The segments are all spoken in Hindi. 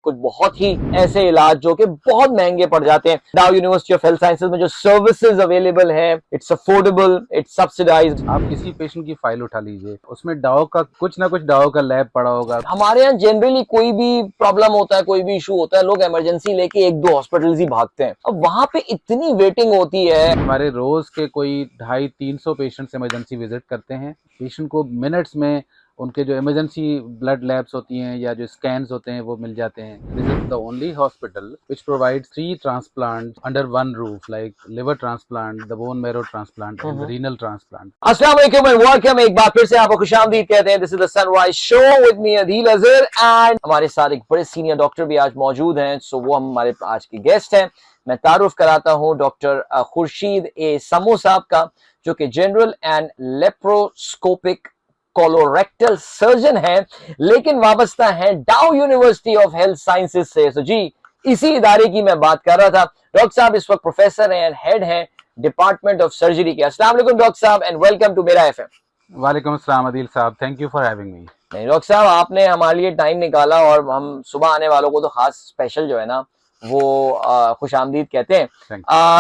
कुछ बहुत ही ऐसे इलाज जो कि बहुत महंगे पड़ जाते हैं। डाउ यूनिवर्सिटी ऑफ हेल्थ साइंसेज में जो सर्विसेज अवेलेबल है, इट्स अफोर्डेबल, इट्स सब्सिडाइज्ड। आप किसी पेशेंट की फाइल उठा लीजिए, उसमें डाउ का कुछ ना कुछ डाउ का लैब पड़ा होगा। हमारे यहाँ जनरली कोई भी प्रॉब्लम होता है, कोई भी इशू होता है, लोग इमरजेंसी लेके एक दो हॉस्पिटल्स ही भागते हैं। अब वहां पे इतनी वेटिंग होती है। हमारे रोज के कोई 250-300 पेशेंट्स इमरजेंसी विजिट करते हैं। पेशेंट को मिनट्स में उनके जो इमरजेंसी ब्लड लैब्स होती हैं या जो स्कैन्स होते हैं वो मिल जाते हैं। This is the only hospital which provides 3 transplant under one roof, like liver transplant, the bone marrow transplant and renal transplant. अस्सलाम वालेकुम एंड वेलकम। एक बार फिर से आपको खुशामदीद कहते हैं। This is the sunrise show with me Adeel Azhar and हमारे साथ एक बड़े सीनियर डॉक्टर भी आज मौजूद हैं। सो वो हमारे आज के गेस्ट हैं। मैं तारुफ कराता हूं डॉक्टर खुर्शीद ए समो साहब का, जो कि general and laparoscopic colorectal surgeon है, लेकिन वाबस्ता है डाउ यूनिवर्सिटी ऑफ हेल्थ साइंसेज से। तो जी, इसी इदारे की मैं बात कर रहा था। डॉक्टर साहब इस वक्त प्रोफेसर हैं एंड हेड हैं डिपार्टमेंट ऑफ सर्जरी के। अस्सलाम वालेकुम डॉक्टर साहब एंड वेलकम टू मेरा एफएम। वालेकुम अस्सलाम अदील साहब, थैंक यू फॉर हैविंग मी। नहीं डॉक्टर साहब, आपने हमारे लिए टाइम निकाला और हम सुबह आने वालों को तो खास स्पेशल जो है ना वो खुशामदीद कहते हैं।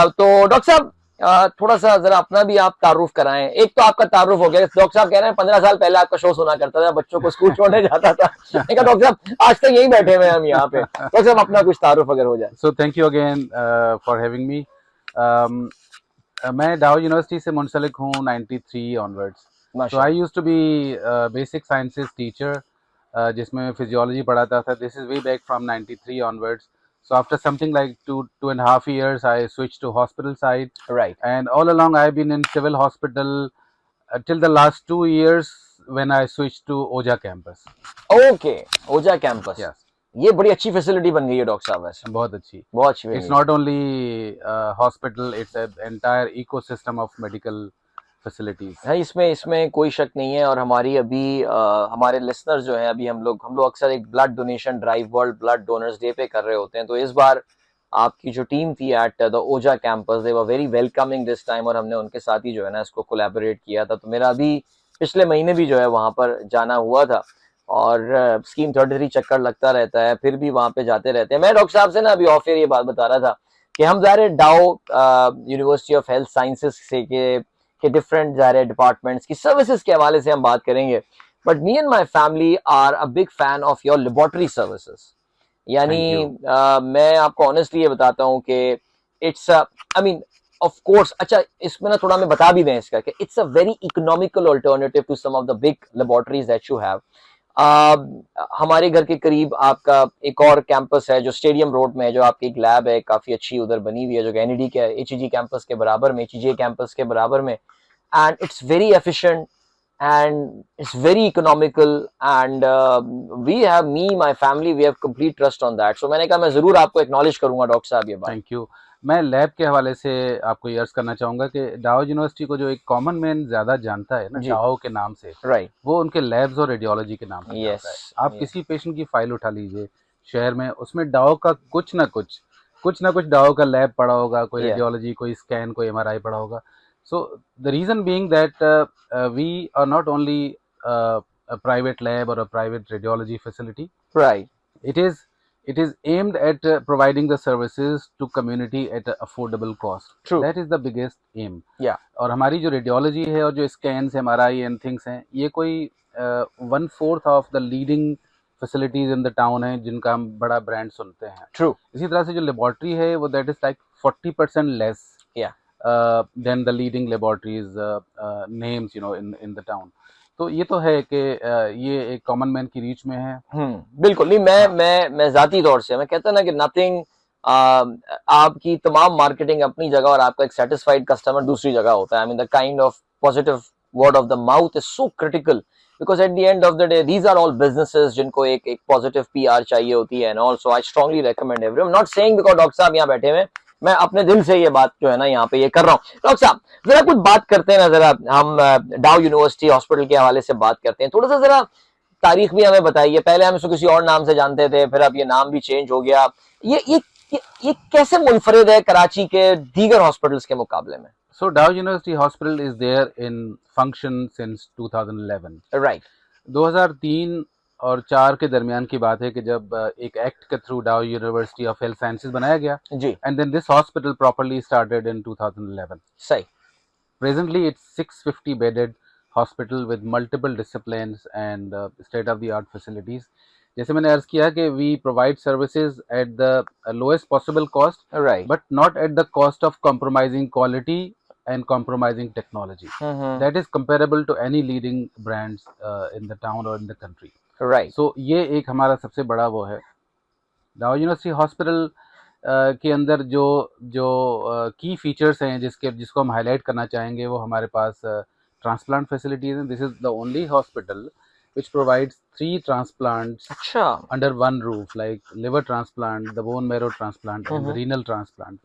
तो डॉक्टर साहब थोड़ा सा जरा अपना भी आप तारुफ कराएं। एक तो आपका तारुफ हो गया, डॉक्टर साहब कह रहे हैं 15 साल पहले आपका शो सुना करता था, बच्चों को स्कूल छोड़ने जाता था। डॉक्टर साहब आज तक यही बैठे हुए हम यहाँ पे। डॉक्टर साहब अपना कुछ तारुफ अगर हो जाए। So thank you again for having me. मैं डाउ यूनिवर्सिटी से मुंसलिक हूँ 93 onwards. So I used to be basic sciences teacher, जिसमें फिजियोलॉजी पढ़ाता था। This is way back from 93 onwards. So after something like 2.5 years, I switched to hospital side. Right. And all along, I've been in civil hospital till the last 2 years when I switched to OJA campus. Okay, OJA campus. Yes. ये बड़ी अच्छी फैसिलिटी बन गई है डॉक्टर साहब वैसे। बहुत अच्छी, बहुत अच्छी। It's not only hospital; it's an entire ecosystem of medical facilities. है, इसमें कोई शक नहीं है। और हमारी अभी हमारे लिसनर्स जो हैं, अभी हम लोग अक्सर एक blood donation drive world blood donors day पे कर रहे होते हैं। तो इस बार आपकी जो टीम थी एट द ओजा campus, they were very welcoming this time, और हमने उनके साथ ही जो है ना इसको कोलैबोरेट किया था। तो मेरा अभी पिछले महीने भी जो है वहाँ पर जाना हुआ था और स्कीम 33 चक्कर लगता रहता है, फिर भी वहाँ पे जाते रहते हैं। मैं डॉक्टर साहब से ना अभी ऑफ एयर ये बात बता रहा था कि हम ज़ाहिर डाउ यूनिवर्सिटी ऑफ हेल्थ साइंसेज से के डिफरेंट ज़ाहिर डिपार्टमेंट्स की सर्विसेज के हवाले से हम बात करेंगे, but me and my family are a big fan of your laboratory services. यानी मैं आपको ऑनेस्टली ये बताता हूँ कि it's I mean of course, अच्छा इसमें ना थोड़ा मैं बता भी दें इसका कि it's a very economical alternative to some of the big laboratories that you have. हमारे घर के करीब आपका एक और कैंपस है जो स्टेडियम रोड में है, जो आपकी एक लैब है काफी अच्छी उधर बनी हुई है, जो एनईडी के एचईजी कैंपस के बराबर में, एचईजी कैंपस के बराबर में, and it's very efficient and it's very economical and we have, me my family, we have complete trust on that. So मैंने कहा मैं जरूर आपको एक्नॉलेज करूंगा डॉक्टर साहब ये बात। Thank you. मैं लैब के हवाले से आपको ये अर्ज करना चाहूंगा कि डाउ यूनिवर्सिटी को जो एक कॉमन मैन ज्यादा जानता है ना डाउ के नाम से, राइट, वो उनके लैब्स और रेडियोलॉजी के नाम से जानता है। आप किसी पेशेंट की फाइल उठा लीजिए शहर में, उसमें डाउ का कुछ ना कुछ डाउ का लैब पड़ा होगा, कोई रेडियोलॉजी, कोई स्कैन, कोई एमआरआई पड़ा होगा। So the reason being that we are not only a private lab or a private radiology facility. Right. It is aimed at providing the services to community at an affordable cost. True. That is the biggest aim. Yeah. और हमारी जो रेडियोलॉजी है और जो स्कैन्स, एमआरआई एंड थिंग्स हैं, ये कोई 1/4 of the leading facilities in the town है जिनका हम बड़ा ब्रांड सुनते हैं। True. इसी तरह से जो लेबोरेटरी है वो that is like 40% less than the leading laboratories names in the town. तो ये तो है कि ये एक कॉमन मैन की रीच में है। बिल्कुल नहीं, मैं जाती तौर से मैं कहता ना कि नथिंग, आपकी तमाम मार्केटिंग अपनी जगह और आपका एक सेटिस्फाइड कस्टमर दूसरी जगह होता है। I mean the kind of positive word of the mouth is so critical, because at the end of the day these are all businesses जिनको एक पॉजिटिव पीआर चाहिए होती है। And also I strongly recommend everyone, not saying because doctor साहब यहाँ बैठे हुए, मैं अपने दिल से ये बात जो है ना यहाँ पे ये कर रहा हूँ। डॉक्टर साहब जरा कुछ बात करते हैं ना, जरा हम डाउ यूनिवर्सिटी हॉस्पिटल के हवाले से बात करते हैं। थोड़ा सा जरा तारीख भी हमें बताइए। पहले हम इसको किसी और नाम से जानते थे, फिर अब ये नाम भी चेंज हो गया। ये कैसे मुनफरिद है कराची के दीगर हॉस्पिटल्स के मुकाबले में? So Dow university hospital is there in function since 2011. Right. 2003 और 4 के दरमियान की बात है कि जब एक एक्ट के थ्रू डाउ यूनिवर्सिटी ऑफ हेल्थ साइंसेज बनाया गया जी, and then this hospital properly started in 2011. सही. Presently, it's 650 bedded hospital with multiple disciplines and state of the art facilities. जैसे मैंने अर्ज किया कि we provide services at the lowest possible cost, right, but not at the cost of compromising quality and compromising technology. That is comparable to any leading brands in the town or in the country. right. So ये एक हमारा सबसे बड़ा वो है. डाउ यूनिवर्सिटी हॉस्पिटल के अंदर जो जो की फीचर्स हैं जिसको हम हाईलाइट करना चाहेंगे वो हमारे पास ट्रांसप्लांट फैसिलिटीज हैं. This is the only hospital which provides 3 transplants अच्छा, under one roof, like liver transplant, the bone marrow transplant and the renal transplant.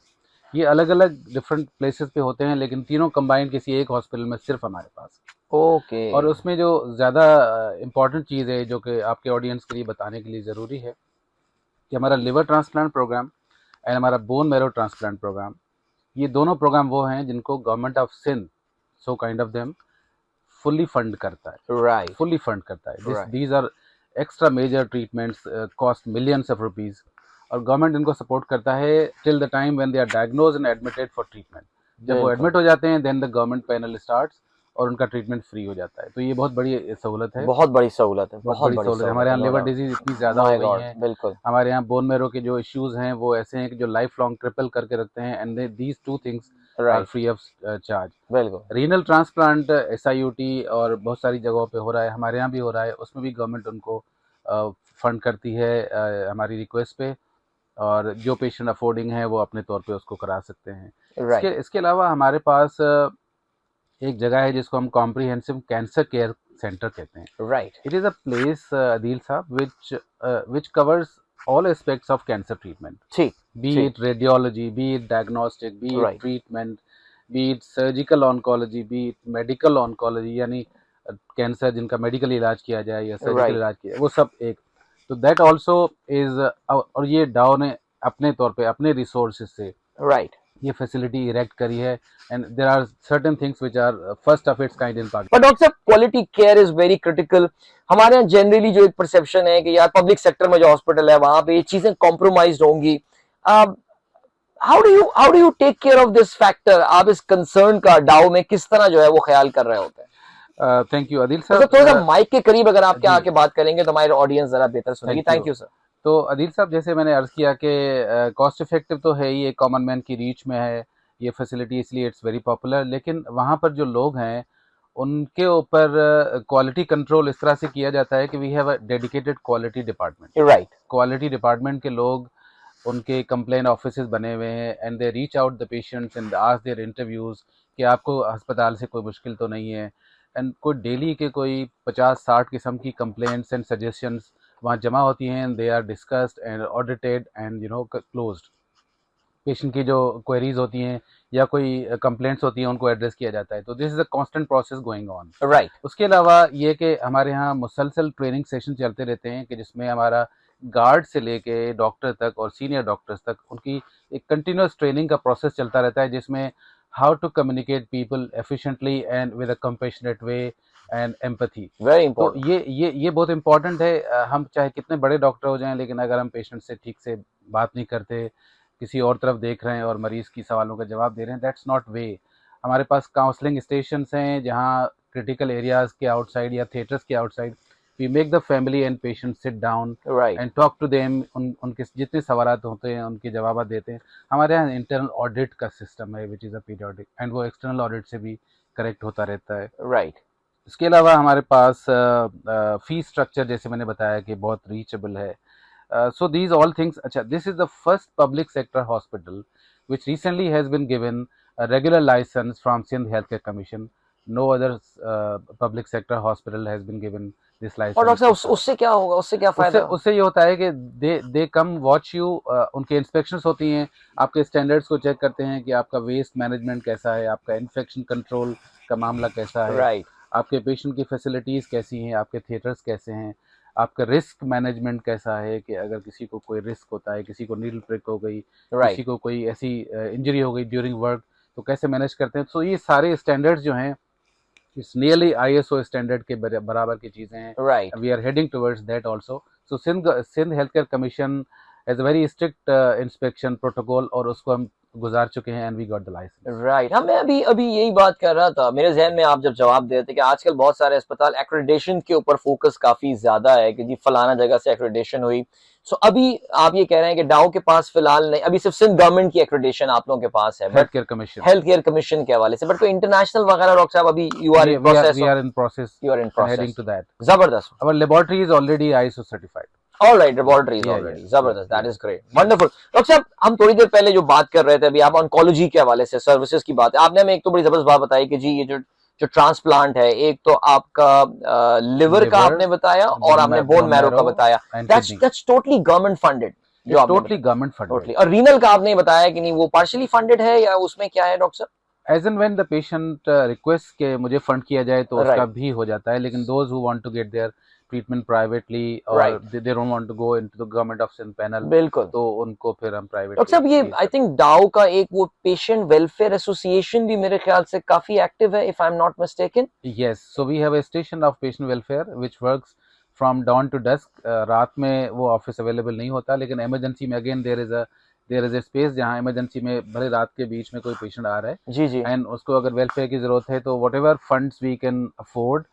ये अलग अलग डिफरेंट प्लेसेस पे होते हैं लेकिन तीनों कंबाइंड किसी एक हॉस्पिटल में सिर्फ हमारे पास. ओके. और उसमें जो ज़्यादा इम्पॉर्टेंट चीज़ है जो कि आपके ऑडियंस के लिए बताने के लिए ज़रूरी है कि हमारा लिवर ट्रांसप्लांट प्रोग्राम एंड हमारा बोन मैरो ट्रांसप्लांट प्रोग्राम, ये दोनों प्रोग्राम वो हैं जिनको government of Sindh, so kind of them, fully fund करता है. राइट, फुल्ली फंड करता है. These are extra major treatments, cost millions of rupees, और गवर्नमेंट इनको सपोर्ट करता है till the time when they are diagnose and admitted for treatment. जब वो एडमिट हो जाते हैं then the government panel starts और उनका ट्रीटमेंट फ्री हो जाता है. तो ये बहुत बड़ी सहूलत है. बहुत बड़ी सहूलत है. बहुत बड़ी सहूलत है. हमारे यहाँ लिवर डिजीज इतनी ज़्यादा हो गई है. बिल्कुल. हमारे यहाँ बोन मैरो के जो इश्यूज हैं वो ऐसे हैं कि जो लाइफ लॉन्ग ट्रिपल करके रखते हैं and these 2 things are free of charge. बिल्कुल. रीनल ट्रांसप्लांट SIUT और बहुत सारी जगहों पे हो रहा है, हमारे यहाँ भी हो रहा है. उसमें भी गवर्नमेंट उनको फंड करती है हमारी रिक्वेस्ट पे, और जो पेशेंट अफोर्डिंग है वो अपने तौर पे उसको करा सकते हैं. इसके अलावा हमारे पास एक जगह है जिसको हम कॉम्प्रिहेंसिव कैंसर केयर सेंटर कहते हैं. Right. It is a place Adeel साहब which covers all aspects of cancer treatment. Be it radiology, be it diagnostic, be it treatment, be it surgical oncology, be it medical oncology, यानी कैंसर जिनका मेडिकल इलाज किया जाए या सर्जिकल इलाज किया जाए, वो सब एक. तो दैट ऑल्सो इज, और ये डाउ ने अपने तौर पे अपने रिसोर्सेज से ये फैसिलिटी इरेक्ट करी है. And there are certain things which are first of its kind in Pakistan. But doctor साहब, quality care is very critical. हमारे यहाँ जनरली जो एक परसेप्शन है कि यार पब्लिक सेक्टर में जो हॉस्पिटल है वहां पे ये चीजें कॉम्प्रोमाइज होंगी. How do you take care of this factor? आप इस कंसर्न का डाउ में किस तरह जो है वो ख्याल कर रहे होते हैं? थैंक यू अदील साहब. थोड़ा सा माइक के करीब अगर आप क्या आके बात करेंगे तो हमारे ऑडियंस जरा बेहतर सुनेगी. Thank you sir. तो अदील साहब, जैसे मैंने अर्ज किया कि कॉस्ट इफेक्टिव तो है ही, कॉमन मैन की रीच में है ये फैसिलिटी, इसलिए इट्स वेरी पॉपुलर. लेकिन वहाँ पर जो लोग हैं उनके ऊपर क्वालिटी कंट्रोल इस तरह से किया जाता है कि we have a dedicated quality department. Right. Quality department के लोग, उनके कंप्लेन ऑफिसेज बने हुए हैं and they reach out the patients and ask their interviews कि आपको अस्पताल से कोई मुश्किल तो नहीं है. एंड कोई डेली के कोई 50-60 किस्म की कंप्लेंट्स एंड सजेशंस वहाँ जमा होती हैं and they are discussed and audited and closed. Patient की जो क्वेरीज होती हैं या कोई कंप्लेंट्स होती हैं उनको एड्रेस किया जाता है. तो this is a constant process going on. Right. उसके अलावा ये कि हमारे यहाँ मुसलसल ट्रेनिंग सेशन चलते रहते हैं कि जिसमें हमारा गार्ड से लेके डॉक्टर तक और सीनियर डॉक्टर्स तक उनकी एक कंटिन्यूस ट्रेनिंग का प्रोसेस चलता रहता है, जिसमें how to communicate people efficiently and with a compassionate way and empathy. Very important. तो ये बहुत इंपॉर्टेंट है. हम चाहे कितने बड़े डॉक्टर हो जाएं, लेकिन अगर हम पेशेंट से ठीक से बात नहीं करते, किसी और तरफ देख रहे हैं और मरीज़ की सवालों का जवाब दे रहे हैं, दैट्स नॉट वे. हमारे पास काउंसलिंग स्टेशंस हैं जहां क्रिटिकल एरियाज़ के आउटसाइड या थिएटर्स के outside we make the family and patient sit down and talk to them. उनके जितने सवाल होते हैं उनके जवाब देते हैं. हमारे यहाँ इंटरनल ऑडिट का सिस्टम है which is a periodic, and वो एक्सटर्नल ऑडिट से भी करेक्ट होता रहता है. राइट. इसके अलावा हमारे पास फीस स्ट्रक्चर जैसे मैंने बताया कि बहुत रीचेबल है. So these all things. अच्छा, this is the first public sector hospital which recently has been given a regular license from Sindh Healthcare Commission. No other public sector hospital has been given this license. और डॉक्टर साहब उससे क्या होगा, उससे क्या फायदा? उससे ये होता है कि they come watch you. उनके इंस्पेक्शंस होती हैं, आपके स्टैंडर्ड्स को चेक करते हैं कि आपका वेस्ट मैनेजमेंट कैसा है, आपका इन्फेक्शन कंट्रोल का मामला कैसा है, राइट. आपके पेशेंट की फैसिलिटीज़ कैसी हैं, आपके थिएटर्स कैसे हैं, आपका रिस्क मैनेजमेंट कैसा है कि अगर किसी को कोई रिस्क होता है, किसी को नीडल प्रिक हो गई, किसी को कोई ऐसी इंजरी हो गई ड्यूरिंग वर्क, तो कैसे मैनेज करते हैं. तो ये सारे स्टैंडर्ड्स जो हैं इट्स नियरली ISO स्टैंडर्ड के बराबर की चीजें हैं, right, we are heading towards that also. So Sindh health care commission has a very strict inspection protocol, और उसको हम गुजार चुके हैं, and we got the licence. Right. हाँ, मैं अभी अभी यही बात कर रहा था, मेरे जहन में आप जब जवाब दे रहे थे कि आजकल बहुत सारे अस्पताल एक्रेडिटेशन के ऊपर फोकस काफी ज्यादा है कि जी फलाना जगह से एक्रेडिटेशन हुई। सो अभी आप ये कह रहे हैं कि डाउ के पास फिलहाल नहीं, अभी सिर्फ सिंध गवर्नमेंट की एक्रेडिटेशन आप लोगों के पास है, हेल्थ केयर कमीशन के हवाले से, बट कोई इंटरनेशनल वगैरह डॉक्टर साहब अभी you are in process, we are in process, you are in process, heading to that. जबरदस्त। Our laboratory is already ISO certified. All right, laboratory is already जबरदस्त, that is great, wonderful। Doctor साहब, हम थोड़ी देर पहले जो बात कर रहे थे, अभी आप ऑन्कोलॉजी के हवाले से सर्विसेज की बात है, आपने हमें एक तो बड़ी जबरदस्त बात बताई कि जी ये जो ट्रांसप्लांट है, एक तो आपका लिवर का आपने बताया और आपने बोन मैरो का बताया, दैट्स टोटली गवर्नमेंट फंडेड, जो टोटली गवर्नमेंट फंडेड। और रीनल का आपने बताया कि नहीं वो पार्शियली फंडेड है, या उसमें क्या है डॉक्टर साहब? As and when the patient request के मुझे फंड किया जाए तो उसका भी हो जाता है, लेकिन those who want to get their treatment privately और they don't want to go into the government of Sindh panel, बिल्कुल, तो उनको फिर हम प्राइवेट। डॉक्टर साहब, ये आई थिंक डाउ का एक वो पेशेंट वेलफेयर एसोसिएशन भी मेरे ख्याल से काफी एक्टिव है, if I am not mistaken. Yes, so we have a station of patient welfare which works from dawn to dusk। रात में वो ऑफिस अवेलेबल नहीं होता, लेकिन इमरजेंसी में again there is a space जहाँ इमरजेंसी में भले रात के बीच में कोई पेशेंट आ रहा है, जी जी, एंड उसको अगर वेलफेयर की जरूरत है तो whatever funds we can afford,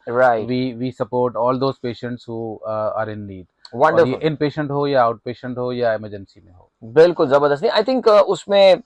we support all those patients who are in need, wonderful, inpatient हो या आउट पेशेंट हो या इमरजेंसी में हो। बिल्कुल जबरदस्त। आई थिंक उसमें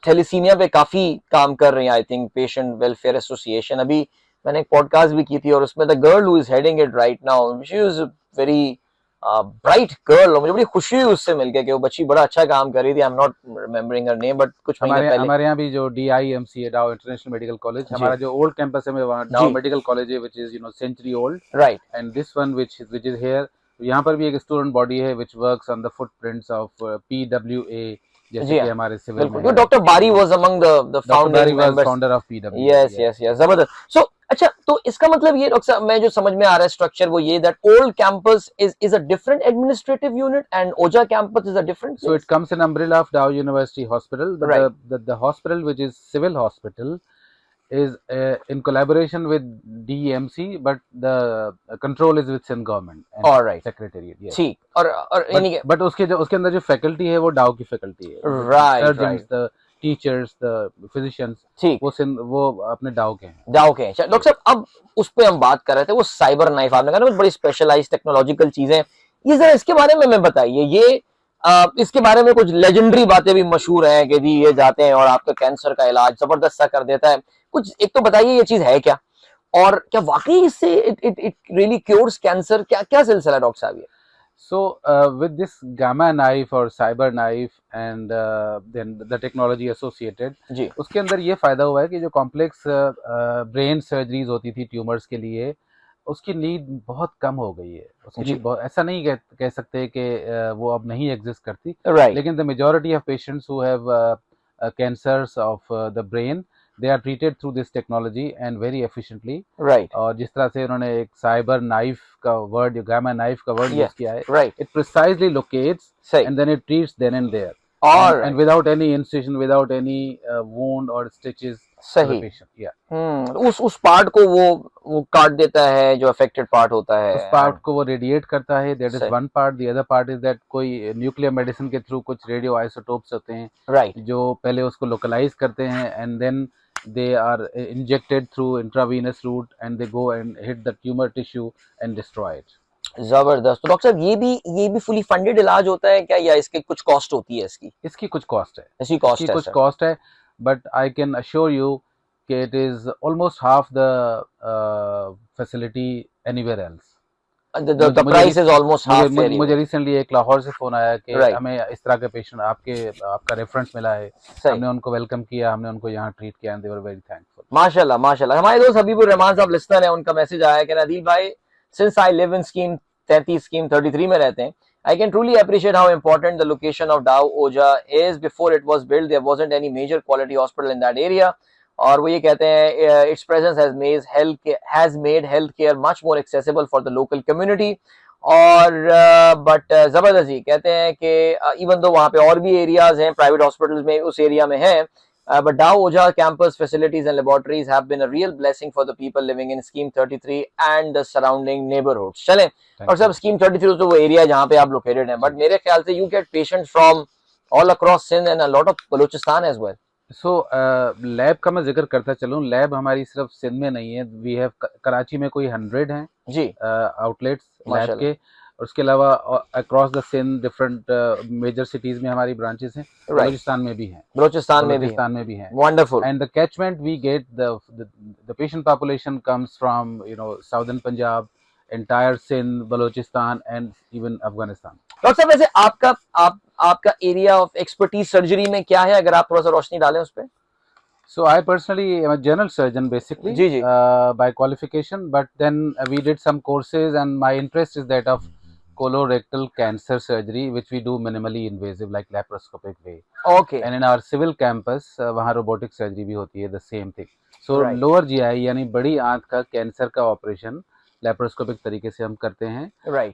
थैलेसीमिया पे काफी काम कर रही है, I think patient welfare association. अभी मैंने एक पॉडकास्ट भी की थी, और उसमें the girl who is heading it right now, she is very bright girl, और मुझे बड़ी खुशी हुई उससे मिलके कि वो बच्ची बड़ा अच्छा काम कर रही थी। आई am not remembering her name, but कुछ महीने पहले हमारे यहाँ भी जो DIMC है, डाउ इंटरनेशनल मेडिकल कॉलेज, हमारा जो ओल्ड कैंपस है डाउ मेडिकल कॉलेज है, which is century old, right, and this one which is here, यहाँ पर भी एक स्टूडेंट बॉडी है which works on the footprints of PWA, जैसे कि हमारे सिविल में doctor Bari was among the founder of PWA। Yes yes yes, जबरदस्त। सो अच्छा, तो इसका मतलब ये डॉक्टर साहब, मैं जो समझ में आ रहा है स्ट्रक्चर वो ये, that old campus is a different administrative unit and Ojha campus is a different, so it comes in umbrella of Dow university hospital, but the hospital which is civil hospital is in collaboration with DMC, but the control is with Sindh government and all right secretariat। yes, ठीक, और but उसके अंदर जो फैकल्टी है वो डाउ की फैकल्टी है, right, surgeons, the teachers, the physicians, ठीक, वो अपने डाउ के हैं, डॉक्टर साहब। अब उस पे हम बात कर रहे थे, वो साइबर नाइफ आपने कहा ना, बड़ी स्पेशलाइज्ड टेक्नोलॉजिकल चीजें, ये जरा इसके बारे में हमें बताइए। ये इसके बारे में कुछ लेजेंडरी बातें भी मशहूर हैं कि जी ये जाते हैं और आपका कैंसर का इलाज जबरदस्त सा कर देता है, कुछ एक तो बताइए ये चीज है क्या, और क्या वाकई इससे इट रियली क्योर्स कैंसर, क्या सिलसिला है डॉक्टर साहब ये? So with this gamma knife or cyber knife and then the technology associated, जी, उसके अंदर ये फायदा हुआ है कि जो कॉम्प्लेक्स ब्रेन सर्जरीज होती थी ट्यूमर्स के लिए, उसकी नीड बहुत कम हो गई है, उसकी नीड बहुत, ऐसा नहीं कह सकते कि वो अब नहीं एग्जिस्ट करती, लेकिन the majority of patients who have cancers of the brain, they are treated through this technology and very efficiently, right, और जिस तरह से उन्होंने एक साइबर नाइफ का वर्ड, जो गामा नाइफ का वर्ड यूज किया है, right, it precisely locates and then it treats then and there, and without any incision, without any wound or stitches, सही, उस पार्ट को वो काट देता है जो अफेक्टेड पार्ट होता है, उस पार्ट को वो रेडिएट करता है, that is one part. The other part is that कोई न्यूक्लियर मेडिसिन के थ्रू कुछ रेडियो आइसोटोप्स होते हैं, राइट, जो पहले उसको लोकलाइज करते हैं, and then they are injected through intravenous route and they go and hit the tumor tissue and destroy it। जबरदस्त। तो डॉक्टर साहब, ये भी फुली फंडेड इलाज होता है क्या, या इसके कुछ कॉस्ट होती है? इसकी कुछ कॉस्ट है, इसकी कुछ कॉस्ट है, but I can assure you कि it is almost half the facility anywhere else. The price is almost half। मुझे रिसेंटली एक लाहौर से फोन आया कि हमें इस तरह के पेशेंट आपका रेफरेंस मिला है, हमने उनको वेलकम किया, हमने उनको यहाँ ट्रीट किया, and they were very thankful. माशाल्लाह माशाल्लाह। हमारे दोस्त हबीबुर रहमान साहब लिस्टर है, उनका मैसेज आया कि नदील भाई, since I live in scheme 33, scheme 33 में रहते हैं, I can truly appreciate how important the location of Dow Oja is. Before it was built, there wasn't any major quality hospital in that area. और वो ये कहते हैं its presence has made healthcare much more accessible for the local community। और बट जबरदस्त जी कहते हैं कि इवन दो वहाँ पे और भी एरियाज हैं प्राइवेट हॉस्पिटल्स में, उस एरिया में हैं, But Dow Oja campus facilities and laboratories have been a real blessing for the people living in Scheme 33 and the surrounding neighborhoods. चलें, और सब Scheme 33 तो वो एरिया जहाँ पे आप लोकेटेड हैं, बट मेरे ख्याल से you get patients from all across Sindh and a lot of Balochistan as well. So lab का मैं जिक्र करता चलूँ, लैब हमारी सिर्फ सिंध में नहीं है, वी हैव कराची में कोई 100 हैं जी आउटलेट्स लैब के, उसके अलावा across the Sindh different major cities में हमारी ब्रांचेस हैं, बलूचिस्तान में भी हैं, बलूचिस्तान में भी हैं. Wonderful. And the catchment we get the patient population comes from southern Punjab, entire Sindh, Balochistan and even Afghanistan. Doctor sahab, वैसे आपका एरिया ऑफ एक्सपर्टीज सर्जरी में क्या है, अगर आप थोड़ा सा रोशनी डालें उस पर. So I personally am a general surgeon basically, by qualification, but then we did some courses and my interest is that of colorectal cancer surgery, which we do minimally invasive like laparoscopic way. Okay. And in our civil campus, वहाँ robotic surgery भी होती है, the same thing. So lower GI यानी बड़ी आंत का कैंसर का ऑपरेशन लेप्रोस्कोपिक तरीके से हम करते हैं.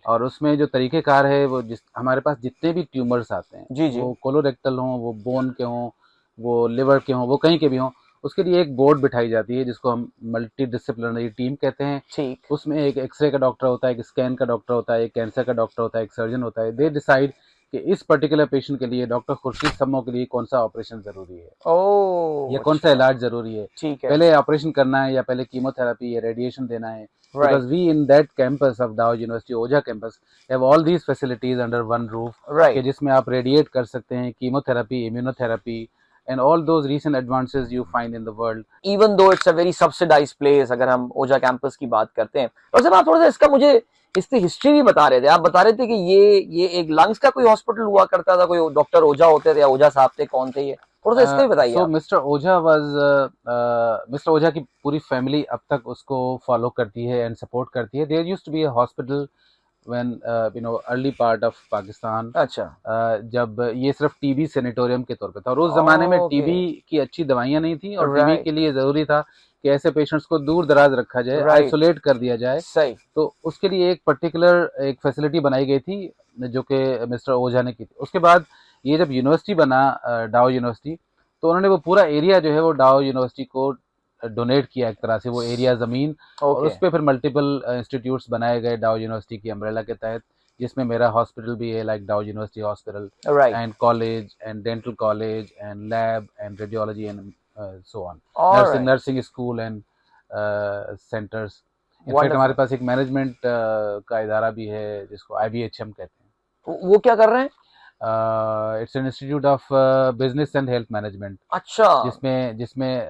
और उसमें जो तरीकेकार है वो हमारे पास जितने भी ट्यूमर्स आते हैं, वो कोलोरेक्टल हों, वो बोन के हों, वो लिवर के हों, वो कहीं के भी हों, उसके लिए एक बोर्ड बिठाई जाती है जिसको हम मल्टी डिसिप्लिनरी टीम कहते हैं. ठीक. उसमें एक एक्सरे का डॉक्टर होता है, एक स्कैन का डॉक्टर होता है, एक कैंसर का डॉक्टर होता है, एक सर्जन होता है. दे डिसाइड कि इस पर्टिकुलर पेशेंट के लिए डॉक्टर खुर्शीद सम्मो के लिए कौन सा ऑपरेशन जरूरी है, या कौन सा इलाज जरूरी है. ठीक है. पहले ऑपरेशन करना है या पहले कीमोथेरेपी या रेडिएशन देना है. Because we in that campus of Dow University Oja campus have all these facilities under one roof. कि जिसमें आप रेडिएट कर सकते हैं, chemotherapy, immunotherapy and all those recent advances you find in the world. Even though it's a very subsidized place, अगर हम ओजा कैंपस की बात करते हैं. और सर आप थोड़ा सा इसका मुझे इसकी हिस्ट्री भी बता रहे थे. आप बता रहे थे कि ये एक लंग्स का कोई हॉस्पिटल हुआ करता था, कोई डॉक्टर ओजा होते थे या ओजा साहब थे, कौन थे ये, थोड़ा सा इसका भी बताइए. So Mr. Oja was Mr. Oja की पूरी फैमिली अब तक उसको फॉलो करती है एंड सपोर्ट करती है. There used to be a hospital when early part of Pakistan. अच्छा. जब ये सिर्फ टीबी सेनेटोरियम के तौर पे था, और उस जमाने में टीबी की अच्छी दवाइयां नहीं थी, और टीबी के लिए जरूरी था कि ऐसे पेशेंट्स को दूर दराज रखा जाए, आइसोलेट कर दिया जाए. सही. तो उसके लिए एक पर्टिकुलर एक फैसिलिटी बनाई गई थी जो कि मिस्टर ओझा ने की थी. उसके बाद ये जब यूनिवर्सिटी बना, डाउ यूनिवर्सिटी, तो उन्होंने वो पूरा एरिया जो है वो डाउ यूनिवर्सिटी को डोनेट किया एक तरह से, वो एरिया जमीन. और उस पे फिर मल्टीपल इंस्टीट्यूट्स बनाए गए डाउ यूनिवर्सिटी की अम्ब्रेला के तहत, जिसमें मेरा हॉस्पिटल भी है, लाइक डाउ university hospital, and college and dental college and lab and radiology and so on, nursing school and centres. In fact हमारे पास एक मैनेजमेंट का इदारा भी है जिसको IBHM कहते हैं. वो क्या कर रहे हैं? It's an institute of business and health management. अच्छा. जिसमें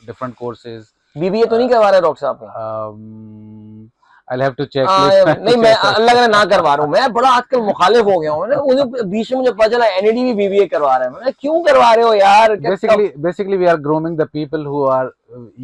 डिफरेंट कोर्सेज. BBA तो नहीं करवा रहे डॉक्टर साहब? I'll have to check. नहीं, मैं अल्लाह करे ना करवा रहा हूँ, मैं बड़ा आजकल मुखालिफ हो गया हूँ. उन्हें बीच में मुझे पता चला NED भी BBA करवा रहे हैं. मैं क्यों करवा रहे हो यार? Basically we are grooming the people who are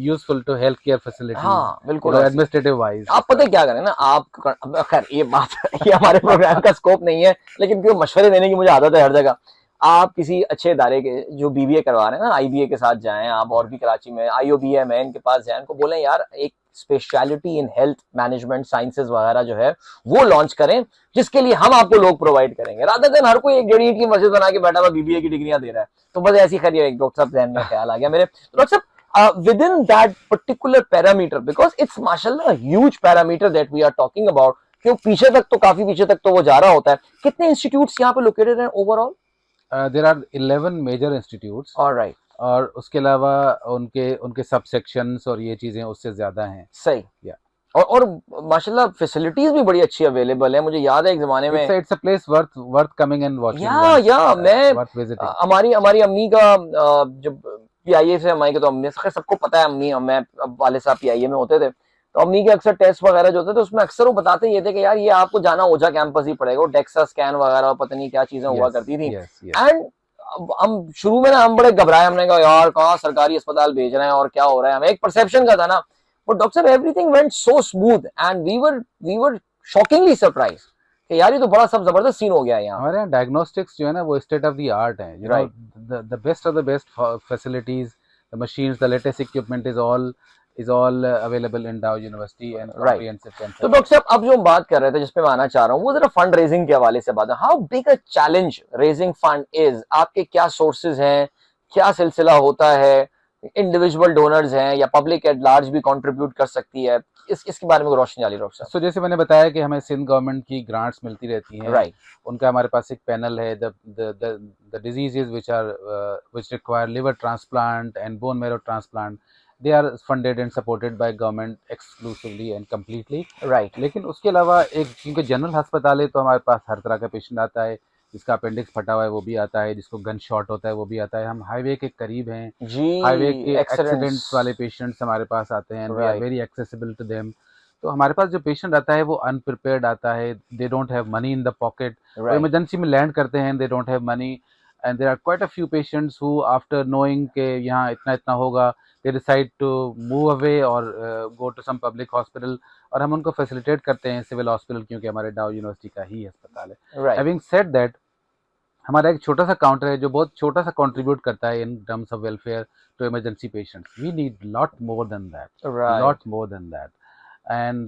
useful to healthcare facilities. हाँ बिल्कुल, एडमिनिस्ट्रेटिव वाइज. आप पता क्या करें ना, आप खैर ये बात ये हमारे प्रोग्राम का स्कोप नहीं है, लेकिन क्यों मशवरे देने की मुझे आदत है हर जगह. आप किसी अच्छे इदारे के जो BBA करवा रहे हैं ना, IBA के साथ जाएं आप, और भी कराची में IOBM है, इनके पास जाएं, उनको बोलें यार एक speciality in health management sciences वगैरह जो है वो लॉन्च करें, जिसके लिए हम आपको लोग प्रोवाइड करेंगे, रादर देन हर कोई एक जड़ी ईंट की मस्जिद बना के बैठा हुआ BBA की डिग्रियां दे रहा है. तो बस ऐसी खैर एक डॉक्टर साहब जहन में ख्याल आ गया मेरे. डॉक्टर साहब, within that particular parameter, because it's mashallah a huge parameter that we are talking about, क्यों पीछे तक तो काफी पीछे तक तो वो जा रहा होता है. कितने इंस्टीट्यूट्स यहाँ पे लोकेटेड हैं overall? There are 11 major institutes. All right. और उसके अलावा उनके सब सेक्शंस और ये चीजें उससे ज्यादा हैं. सही. या और माशाल्लाह फैसिलिटीज भी बड़ी अच्छी अवेलेबल है. मुझे याद है एक जमाने में it's a place worth coming and watching. मैं हमारी अम्मी का जब PIA से हमारी के, तो अम्मी सबको पता है, अम्मी मैं वाले साहब PIA में होते थे, तो अम्मी के अक्सर टेस्ट वगैरह जो होते थे उसमें अक्सर वो बताते ये थे कि यार ये आपको जाना ओजा कैंपस ही पड़ेगा. डेक्सा स्कैन वगैरह पता नहीं क्या चीजें हुआ करती थी. एंड हम शुरू में ना हम बड़े घबराए, हमने कहा यार कहाँ सरकारी अस्पताल भेज रहे हैं और क्या हो रहा है, हमें एक परसेप्शन का था ना. But doctor sahab everything went so smooth and we were shockingly surprise कि यार ये तो बड़ा सब जबरदस्त सीन हो गया है यहाँ. हमारे यहाँ डायग्नोस्टिक्स जो है ना वो स्टेट ऑफ द आर्ट है. You know the best of the best facilities, the machines, the latest equipment is all available in Dow University and comprehensive cancer. तो डॉक्टर साहब अब जो हम बात कर रहे थे जिसपे मैं आना चाह रहा हूँ वो जरा फंड रेजिंग के हवाले से बात है. How big a challenge raising fund is? आपके क्या सोर्सेज हैं, क्या सिलसिला होता है, इंडिविजुअल डोनर्स हैं या पब्लिक एट लार्ज भी कंट्रीब्यूट कर सकती है, इसके बारे में रोशनी डाली डॉक्टर साहब। सो जैसे मैंने बताया कि हमें सिंध गवर्नमेंट की ग्रांट्स मिलती रहती हैं, राइट, उनका हमारे पास एक पैनल है, the diseases which require liver transplant and bone marrow transplant, they are funded and supported by government exclusively and completely. Right, लेकिन उसके अलावा एक, क्योंकि जनरल अस्पताल है तो हमारे पास हर तरह का पेशेंट आता है, जिसका अपेंडिक्स फटा हुआ है वो भी आता है, जिसको गन शॉट होता है वो भी आता है। हम हाईवे के करीब हैं जी, हाईवे के एक्सीडेंट्स एक्सीडेंट्स वाले पेशेंट्स हमारे पास आते हैं, we are right, very accessible to them. तो हमारे पास जो पेशेंट आता है वो अनप्रिपेयर्ड आता है, they don't have money in the pocket, वो राइट, इमरजेंसी में लैंड करते हैं, they don't have money, and there are quite a few patients who after knowing के यहाँ इतना इतना होगा, they decide to move away और go to some public hospital, और हम उनको फैसिलिटेट करते हैं सिविल हॉस्पिटल, क्योंकि हमारे डाउ यूनिवर्सिटी का ही अस्पताल है। राइट, हैविंग सेड दैट, हमारा एक छोटा सा काउंटर है जो बहुत छोटा सा कंट्रीब्यूट करता है in terms of welfare to emergency patients. We need lot more than that, lot right, more than that. And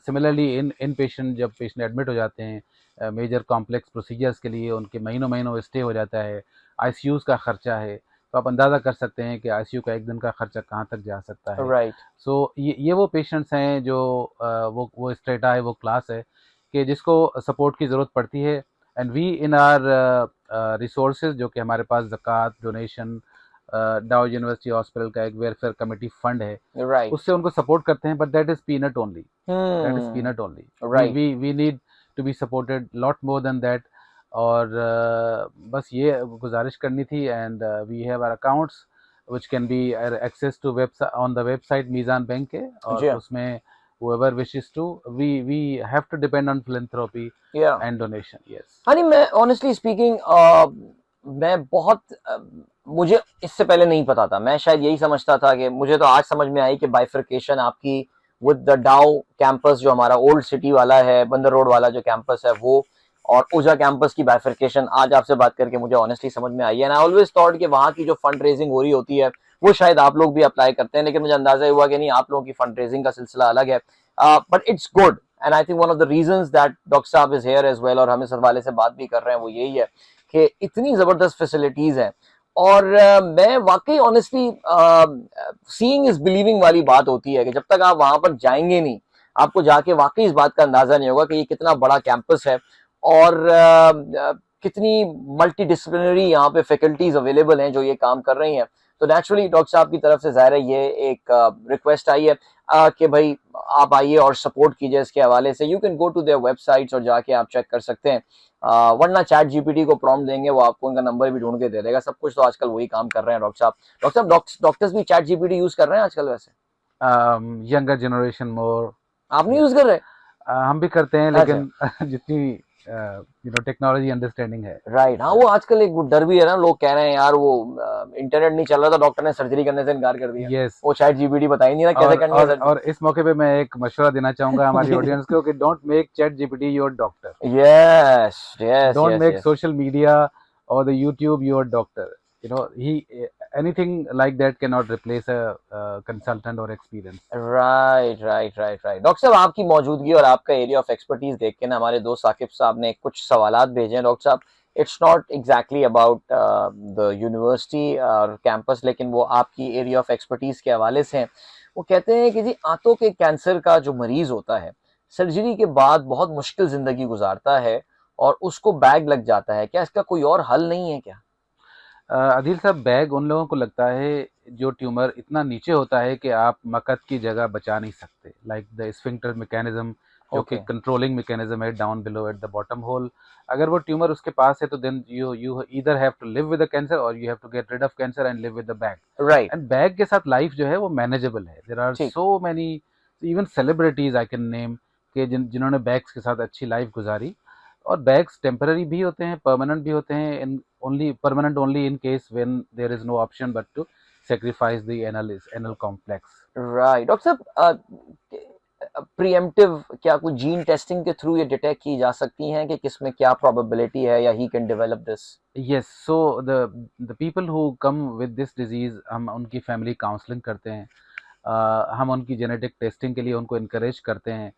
similarly in patient, जब पेशेंट एडमिट हो जाते हैं मेजर कॉम्प्लेक्स प्रोसीजर्स के लिए, उनके महीनों महीनों स्टे हो जाता है, आईसीयूज़ का खर्चा है, तो आप अंदाज़ा कर सकते हैं कि आईसीयू का एक दिन का खर्चा कहाँ तक जा सकता है। राइट, सो ये वो पेशेंट्स हैं जो वो स्ट्रेटा है, वो क्लास है कि जिसको सपोर्ट की ज़रूरत पड़ती है। And we in our resources, जो कि हमारे पास ज़कात डोनेशन, डाउ यूनिवर्सिटी हॉस्पिटल का एक वेलफेयर कमेटी फंड है, राइट, उससे उनको सपोर्ट करते हैं, but that is peanut only, that is peanut only. Right, we need to be supported lot more than that. और बस ये गुजारिश करनी थी। And we have our accounts which can be access to website on the website Meezan bank के, और जी, उसमें whoever wishes to, we have to depend on philanthropy या and donation. Yes. हाँ नहीं, मैं ऑनेस्टली स्पीकिंग मैं बहुत मुझे इससे पहले नहीं पता था, मैं शायद यही समझता था कि, मुझे तो आज समझ में आई कि बाइफर्केशन आपकी विद द डाउ कैंपस जो हमारा ओल्ड सिटी वाला है, बंदर रोड वाला जो कैंपस है वो, और ओजा कैंपस की बाइफर्केशन आज आपसे बात करके मुझे ऑनेस्टली समझ में आई है। एंड आई ऑलवेज थॉट कि वहाँ की जो फंड रेजिंग हो रही होती है वो शायद आप लोग भी अप्लाई करते हैं, लेकिन मुझे अंदाजा हुआ कि नहीं, आप लोगों की फंड रेजिंग का सिलसिला अलग है। But it's good, and I think one of the reasons that doctor साहब इज हियर एज वेल, और हम इस हवाले से बात भी कर रहे हैं, वो यही है कि इतनी जबरदस्त फैसिलिटीज हैं। और मैं वाकई ऑनेस्टली, सीइंग इज बिलीविंग वाली बात होती है कि जब तक आप वहां पर जाएंगे नहीं, आपको जाके वाकई इस बात का अंदाजा नहीं होगा कि ये कितना बड़ा कैंपस है, और कितनी मल्टी डिसिप्लिनरी यहाँ पे फैकल्टीज अवेलेबल हैं जो ये काम कर रही हैं। तो नेचुरली डॉक्टर साहब की तरफ से ज़ाहिर है ये एक रिक्वेस्ट आई है कि भाई आप आइए और सपोर्ट कीजिए इसके हवाले से। You can go to their websites और जाके आप चेक कर सकते हैं, वरना चैट जीपीटी को प्रॉम्प्ट देंगे, वो आपको उनका नंबर भी ढूंढ के दे देगा। सब कुछ तो आजकल वही काम कर रहे हैं डॉक्टर साहब। डॉक्टर्स भी चैट जीपीटी यूज कर रहे हैं आजकल वैसे? यंगर जनरेशन मोर। आप नहीं यूज कर रहे? हम भी करते हैं, लेकिन जितनी टेक्नोलॉजी अंडरस्टैंडिंग है। राइट, हाँ, वो आजकल एक डर भी है ना, लोग कह रहे हैं यार वो इंटरनेट नहीं चल रहा था, डॉक्टर ने सर्जरी करने से इनकार कर दिया। यस, वो चैट जीपीटी बता ही नहीं रहा कैसे करनी है सर्जरी। और इस मौके पे मैं एक मशवरा देना चाहूंगा हमारी ऑडियंस को कि don't make chat GPT your doctor. Yes, yes, don't make social media or the YouTube your doctor. Anything like that cannot replace a consultant or experience. Right, right, right, right. Doctor साहब, आपकी मौजूदगी और आपका एरिया ऑफ एक्सपर्टीज देख के ना हमारे दोस्त साकिब साहब ने कुछ सवालात भेजे हैं। डॉक्टर साहब, it's not exactly about the university और कैंपस, लेकिन वो आपकी एरिया ऑफ एक्सपर्टीज के हवाले से हैं। वो कहते हैं कि जी, आंतों के कैंसर का जो मरीज होता है, सर्जरी के बाद बहुत मुश्किल जिंदगी गुजारता है और उसको बैग लग जाता है, क्या इसका कोई और हल नहीं है क्या? अदील साहब, बैग उन लोगों को लगता है जो ट्यूमर इतना नीचे होता है कि आप मकत की जगह बचा नहीं सकते, लाइक द स्फिंक्टर मैकेनिज्म, जो कि कंट्रोलिंग मैकेनिज्म है down below at the bottom hole. अगर वो ट्यूमर उसके पास है तो then you either have to live with the cancer और you have to get rid of cancer and live with the bag. Right, and bag के साथ लाइफ जो है वो मैनेजेबल है। There are so many, even celebrities I can name, के जिन्होंने बैग्स के साथ अच्छी लाइफ गुजारी। और बैग्स टेम्पररी भी होते हैं, परमानेंट भी होते हैं, in only permanent only in case when there is no option but to sacrifice the anal complex. Right. Doctor sahab, preemptive क्या कुछ जीन टेस्टिंग के थ्रू ये डिटेक्ट की जा सकती हैं कि किसमें क्या प्रोबेबिलिटी है या he can develop this? Yes, so the people who come with this disease, हम उनकी फैमिली काउंसलिंग करते हैं, हम उनकी जेनेटिक टेस्टिंग के लिए उनको इनकरेज करते हैं।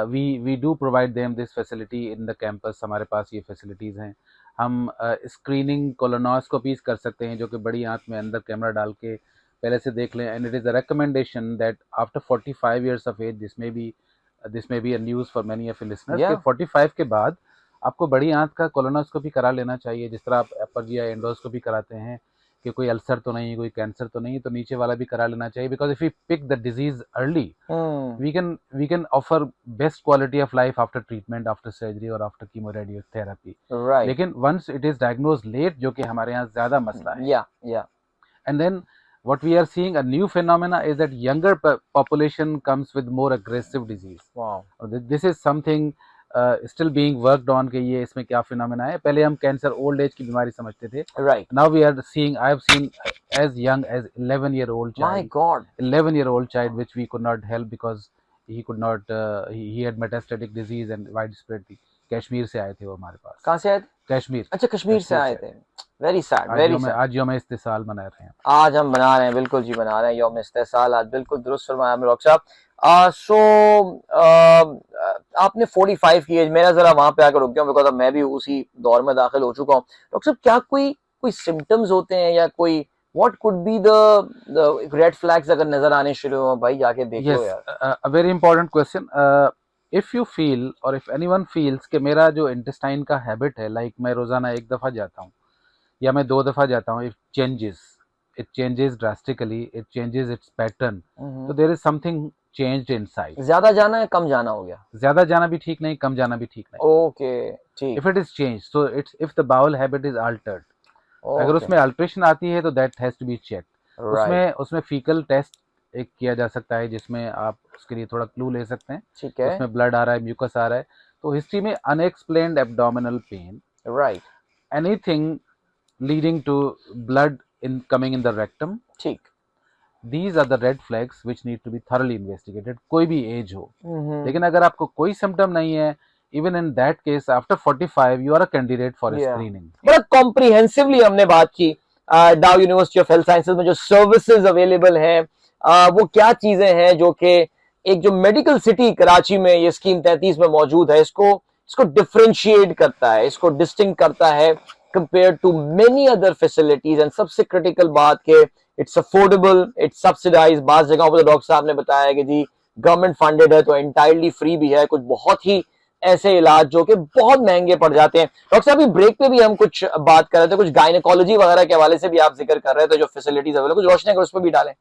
We do provide them this facility in the campus, हमारे पास ये फैसिलिटीज़ हैं। हम स्क्रीनिंग कोलोनोस्कोपीज कर सकते हैं, जो कि बड़ी आंत में अंदर कैमरा डाल के पहले से देख लें. And it is a recommendation that after 45 years of age, this may be a news for many of listeners, कि 45 के बाद आपको बड़ी आंत का कोलोनोस्कोपी करा लेना चाहिए, जिस तरह आप अपर जी एंडोस्कोपी कराते हैं कि कोई अल्सर तो नहीं, कोई कैंसर तो नहीं, तो नीचे वाला भी करा लेना चाहिए. Because if you pick the disease early, we can offer best quality of life after treatment, after surgery और after chemoradiotherapy. Right. लेकिन once it is diagnosed late, जो कि हमारे यहाँ ज्यादा मसला है. Yeah. And then what we are seeing, a new phenomena is that younger population comes with more aggressive disease. Wow. This is something still being worked on कि ये इसमें क्या phenomena है. पहले हम कैंसर ओल्ड एज की बीमारी समझते थे. Right. Now we are seeing, I have seen as young as 11-year-old child. My God. 11-year-old child which we could not help because he could not he had metastatic disease and widespread थी. कश्मीर से आए थे वो हमारे पास. कहाँ से आए थे? कश्मीर. अच्छा, कश्मीर से आए थे. Very sad, very sad. आज यौम इस्तिसाल मना रहे हैं. आज हम मना रहे हैं, बिल्कुल जी मना रहे हैं यौम इस्तिसाल आज. बिल्कुल दुरुस्त फरमाया डॉक्टर साहब. सो आपने 45 की एज, मेरा जरा वहां पे आकर रुक गया बिकॉज अब मैं भी उसी दौर में दाखिल हो चुका हूँ. डॉक्टर साहब, क्या कोई सिम्टम्स होते हैं या कोई what could be the red flags अगर नजर आने शुरू हो? भाई जाके देखो यार. A very important question. If you feel or if anyone feels कि मेरा जो इंटेस्टाइन का हैबिट है, लाइक मैं रोजाना 1 दफा जाता हूँ या मैं 2 दफा जाता हूँ, it changes drastically, it changes its pattern, so there is something changed inside. ज्यादा जाना है, कम जाना हो गया? ज्यादा जाना भी ठीक नहीं, कम जाना भी ठीक नहीं. Okay, ठीक. If it is changed, so it's if the bowel habit is altered. अगर उसमें अल्ट्रेशन आती है तो that has to be check. उसमें फीकल टेस्ट एक किया जा सकता है, जिसमें आप उसके लिए थोड़ा क्लू ले सकते हैं. ठीक है. उसमें ब्लड आ रहा है, म्यूकस आ रहा है, तो हिस्ट्री में unexplained abdominal pain, right, anything leading to blood in coming in the rectum. ठीक. These are the red flags which need to be thoroughly investigated, कोई भी एज हो. लेकिन अगर आपको कोई सिम्टम नहीं है, even in that case after 45 you are a candidate for screening. बड़ा कॉम्प्रिहेंसिवली हमने बात की डाउ यूनिवर्सिटी ऑफ हेल्थ साइंसेज में जो सर्विसेज अवेलेबल हैं, वो क्या चीजें हैं जो कि एक जो मेडिकल सिटी कराची में ये स्कीम 33 में मौजूद है, इसको डिफरेंशिएट करता है, इसको डिस्टिंक्ट करता है compare to many other facilities. And सबसे क्रिटिकल बात के इट्स अफोर्डेबल, इट्स सब्सिडाइज. बात जगहों पर तो डॉक्टर साहब ने बताया कि जी गवर्नमेंट फंडेड है तो एंटायरली फ्री भी है. कुछ बहुत ही ऐसे इलाज जो कि बहुत महंगे पड़ जाते हैं. डॉक्टर साहब, अभी ब्रेक पे भी हम कुछ बात कर रहे थे, कुछ गायनेकोलॉजी वगैरह के हवाले से भी आप जिक्र कर रहे थे, जो फैसिलिटीज अवेलेबल, कुछ रोशनी अगर उस पर भी डालें.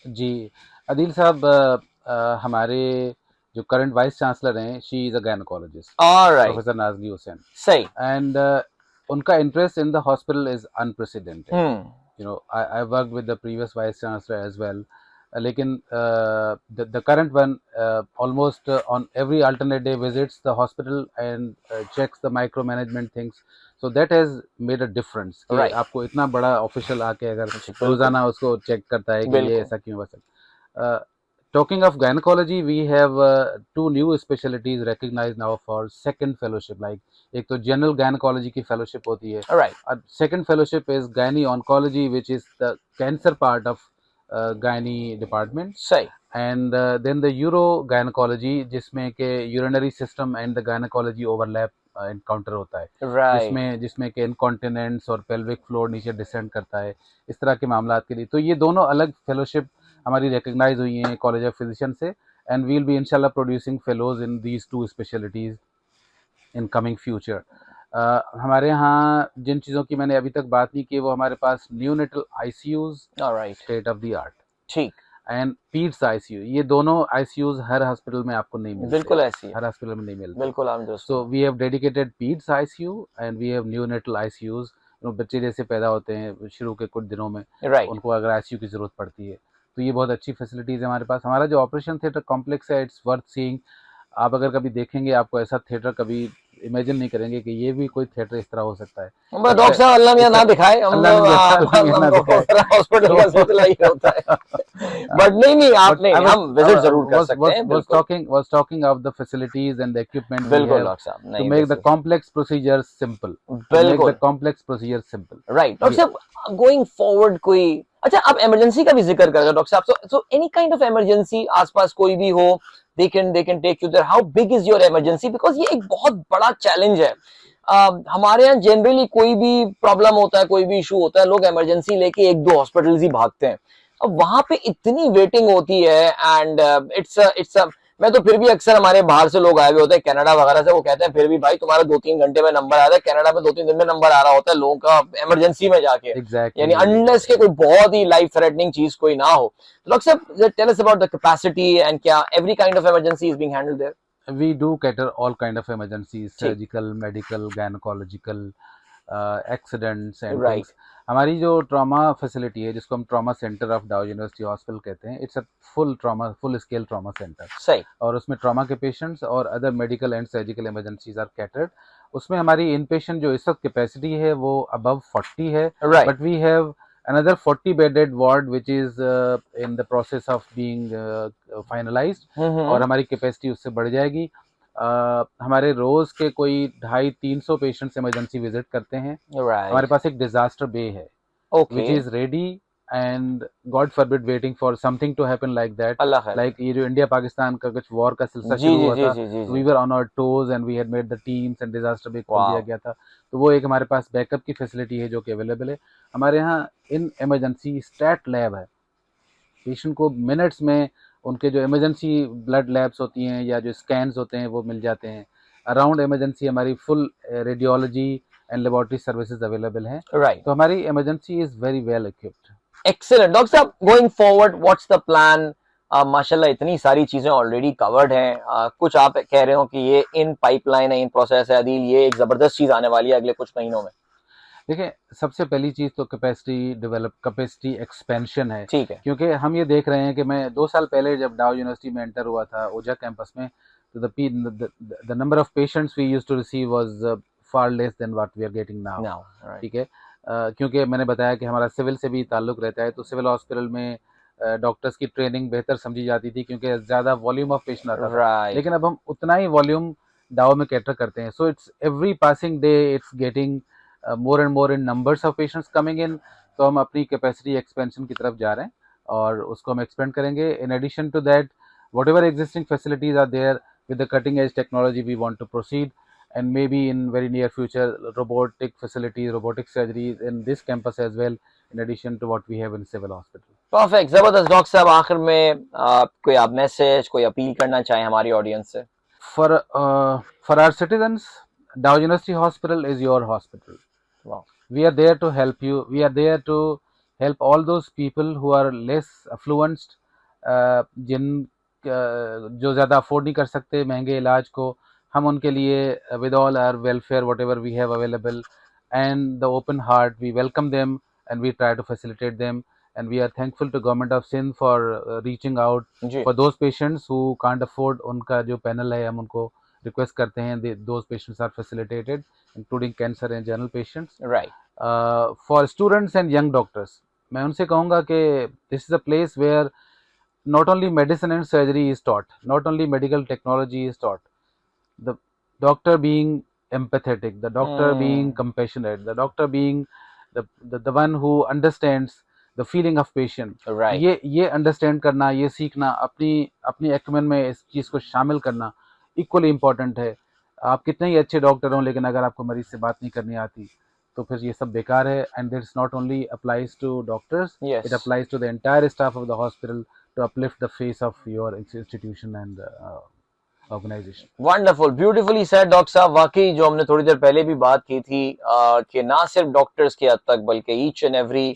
जी अदील साहब, हमारे जो करंट वाइस चांसलर हैं, she is a gynaecologist, professor Nazni Hussain. सही. एंड उनका interest in the hospital is unprecedented. You know, I worked with the previous vice chancellor as well. लेकिन the current one almost on every alternate day visits the hospital and checks the micromanagement things, so that has made a difference. Right. आपको इतना बड़ा ऑफिशियल आके अगर रोजाना उसको चेक करता है कि ये ऐसा क्यों वैसा. Talking of gynecology, we have 2 new specialties recognized now for second fellowship. Like एक तो general gynecology की fellowship होती है. Right. Second fellowship is gynae oncology, which is the cancer part of gynae department. सही. And then the uro gynecology, जिसमें के urinary system and the gynecology overlap encounter होता है. Right. जिसमें के incontinence और pelvic floor नीचे descend करता है, इस तरह के मामलात के लिए. तो ये दोनों अलग फेलोशिप हमारी रिकग्नाइज हुई हैं कॉलेज ऑफ फिजिशियन से. एंड वी विल बी इंशाल्लाह producing fellows in these 2 specialities in coming future. हमारे यहाँ जिन चीज़ों की मैंने अभी तक बात नहीं की, वो हमारे पास neonatal ICUs, state of the art. ठीक. एंड पीड्स आईसीयू, ये दोनों आईसीयूज हर हॉस्पिटल में आपको नहीं मिलते. बिल्कुल ऐसी हर हॉस्पिटल में नहीं मिलते. बिल्कुल. So we have dedicated peds ICU and we have neonatal ICUs. बच्चे जैसे पैदा होते हैं शुरू के कुछ दिनों में, उनको अगर आईसीयू की जरूरत पड़ती है, तो ये बहुत अच्छी फैसिलिटीज है हमारे पास. हमारा जो ऑपरेशन थिएटर कॉम्प्लेक्स है, इट्स वर्थ सीइंग. आप अगर कभी देखेंगे, आपको ऐसा थिएटर कभी इमेजिन नहीं करेंगे कि ये भी कोई थिएटर इस तरह हो सकता है. डॉक्टर साहब अल्लाह मियां ना दिखाए, हॉस्पिटल का सिलसिला ही होता है. बट नहीं आपने, हम विजिट जरूर कर सकते हैं. was talking of the facilities and the equipment बिल्कुल डॉक्टर साहब, to make the complex procedures simple. बिल्कुल. the complex procedures simple. Right. Doctor साहब गोइंग फॉरवर्ड कोई, अच्छा आप इमरजेंसी का भी जिक्र कर रहे हो डॉक्टर साहब. So any kind of emergency आसपास कोई भी हो, they can take you there. How big is your emergency? Because ये एक बहुत बड़ा चैलेंज है. हमारे यहाँ जनरली कोई भी प्रॉब्लम होता है, कोई भी इशू होता है, लोग इमरजेंसी लेके 1-2 हॉस्पिटल्स ही भागते हैं। अब वहां पे इतनी वेटिंग होती है एंड इट्स मैं तो फिर भी अक्सर हमारे बाहर से लोग आए हुए होते हैं कनाडा वगैरह से, वो कहते हैं फिर भी भाई तुम्हारा 2-3 घंटे में नंबर आ रहा है, कनाडा में 2-3 दिन में नंबर आ रहा होता है लोगों का इमरजेंसी में जाके। यानी अनलेस के कोई बहुत ही लाइफ थ्रेटनिंग चीज कोई ना हो। डॉक्टर साहब tell us about the capacity and क्या every kind of emergency is being handled there? We do cater all kind of emergencies, surgical, medical, gynecological, accidents and things. हमारी जो ट्रॉमा फैसिलिटी है जिसको हम trauma centre of Dow university hospital कहते हैं, it's a full scale trauma centre. सही। और उसमें ट्रॉमा के पेशेंट्स और other medical and surgical emergencies are catered. उसमें हमारी इन पेशेंट जो इस वक्त कैपेसिटी है वो अबव 40 है, but we have another 40 bedded ward which is in the process of being finalized, और हमारी कैपेसिटी उससे बढ़ जाएगी। हमारे रोज के कोई 250-300 पेशेंट्स इमरजेंसी विजिट करते हैं। हमारे पास एक डिजास्टर बे है which is ready and God forbid waiting for something to happen like that, like ये जो इंडिया पाकिस्तान का कुछ वॉर का सिलसिला शुरू हुआ था, we were on our toes and we had made the teams and disaster bay खोल दिया गया था, तो वो एक हमारे पास बैकअप की फैसिलिटी है जो कि अवेलेबल है। हमारे यहाँ इन इमरजेंसी स्टैट लैब है, पेशेंट को मिनट्स में उनके जो इमरजेंसी ब्लड लैब्स होती हैं या जो स्कैन्स होते हैं वो मिल जाते हैं। अराउंड इमरजेंसी हमारी full radiology and laboratory services available हैं। तो हमारी emergency is very well equipped. Excellent. Doctor साहब going forward what's the plan? माशाल्लाह इतनी सारी चीजें ऑलरेडी कवर्ड हैं, कुछ आप कह रहे हो कि ये इन पाइपलाइन है, इन प्रोसेस है, अदील ये एक जबरदस्त चीज आने वाली है अगले कुछ महीनों में। देखिए सबसे पहली चीज तो कैपेसिटी एक्सपेंशन है, ठीक है, क्योंकि हम ये देख रहे हैं कि मैं 2 साल पहले जब डाउ यूनिवर्सिटी में एंटर हुआ था ओजा कैंपस में, तो the number of patients we used to receive was far less than what we are getting now. ठीक है, क्योंकि मैंने बताया कि हमारा सिविल से भी ताल्लुक रहता है, तो सिविल हॉस्पिटल में डॉक्टर्स की ट्रेनिंग बेहतर समझी जाती थी क्योंकि ज़्यादा वॉल्यूम ऑफ पेशेंट आता था, लेकिन अब हम उतना ही वॉल्यूम डाउ में कैटर करते हैं। So it's every passing day it's getting more and more in numbers of patients coming in, तो हम अपनी कैपेसिटी एक्सपेंशन की तरफ जा रहे हैं और उसको हम एक्सपेंड करेंगे। In addition to that whatever existing facilities are there with the cutting edge technology we want to proceed, and maybe in very near future robotic facilities, robotic surgeries in this campus as well, in addition to what we have in civil hospital. Perfect, जबरदस्त। डॉक्टर साहब आखिर में कोई आप मैसेज, कोई अपील करना चाहें हमारी ऑडियंस से? For our citizens, Dow University Hospital is your hospital. Wow. We are there to help you. We are there to help all those people who are less affluent, जिन जो ज़्यादा अफोर्ड नहीं कर सकते महंगे इलाज को, हम उनके लिए with all our welfare whatever we have available and the open heart we welcome them and we try to facilitate them, and we are thankful to government of Sindh for reaching out for those patients who can't afford. उनका जो पैनल है हम उनको रिक्वेस्ट करते हैं, those patients are facilitated including cancer and general patients. For students and young doctors मैं उनसे कहूँगा कि this is a place where not only medicine and surgery is taught, not only medical technology is taught, the doctor being empathetic, the doctor being compassionate, the doctor being the one who understands the feeling of patient, ये understand करना, ये सीखना, अपनी acumen में इस चीज़ को शामिल करना equally important है। आप कितने ही अच्छे डॉक्टर हों लेकिन अगर आपको मरीज से बात नहीं करनी आती तो फिर ये सब बेकार है। And this not only applies to doctors, it applies to the entire staff of the hospital to uplift the face of your institution and organization. Wonderful, beautifully said doctor साहब। वाकई जो हमने थोड़ी देर पहले भी बात की थी कि ना सिर्फ डॉक्टर्स की हद तक बल्कि ईच एंड एवरी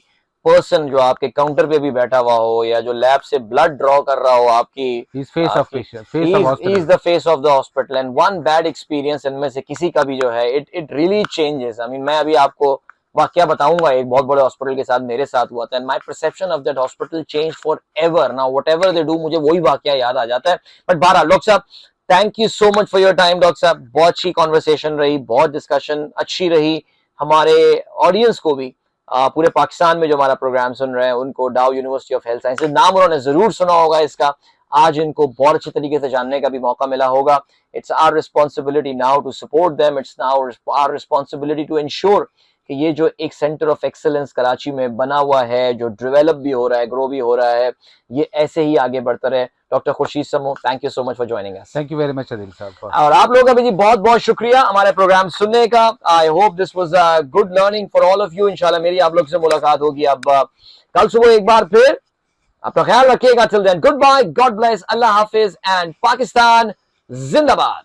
पर्सन जो आपके काउंटर पे भी बैठा हुआ हो या जो लैब से ब्लड ड्रॉ कर रहा हो आपकी, he's face of patient, he is the face of the hospital and one bad experience इनमें से किसी का भी जो है it really changes। I mean मैं अभी आपको वाकया बताऊंगा, एक बहुत बड़े हॉस्पिटल के साथ मेरे साथ हुआ था and my perception of that hospital change for ever. Now whatever they do मुझे वही वाकया याद आ जाता है। बट बहरहाल डॉक्टर साहब thank you so much for your time. Doctor साहब बहुत अच्छी कॉन्वर्सेशन रही, बहुत डिस्कशन अच्छी रही। हमारे ऑडियंस को भी पूरे पाकिस्तान में जो हमारा प्रोग्राम सुन रहे हैं उनको डाउ यूनिवर्सिटी ऑफ हेल्थ साइंसेज नाम उन्होंने जरूर सुना होगा इसका, आज इनको बहुत अच्छे तरीके से जानने का भी मौका मिला होगा। It's our responsibility now to support them, it's now our responsibility to ensure कि ये जो एक सेंटर ऑफ एक्सेलेंस कराची में बना हुआ है, जो डेवलप भी हो रहा है, ग्रो भी हो रहा है, ये ऐसे ही आगे बढ़ता रहे। Doctor Khurshid Samu, thank you so much for joining us. Thank you very much Adil साहब। और आप लोगों का भी जी बहुत बहुत शुक्रिया हमारे प्रोग्राम सुनने का। I hope this was a good learning for all of you. इंशाल्लाह मेरी आप लोग से मुलाकात होगी अब कल सुबह एक बार फिर। अपना ख्याल रखिएगा। Till then good bye, God bless, अल्लाह हाफिज एंड पाकिस्तान जिंदाबाद।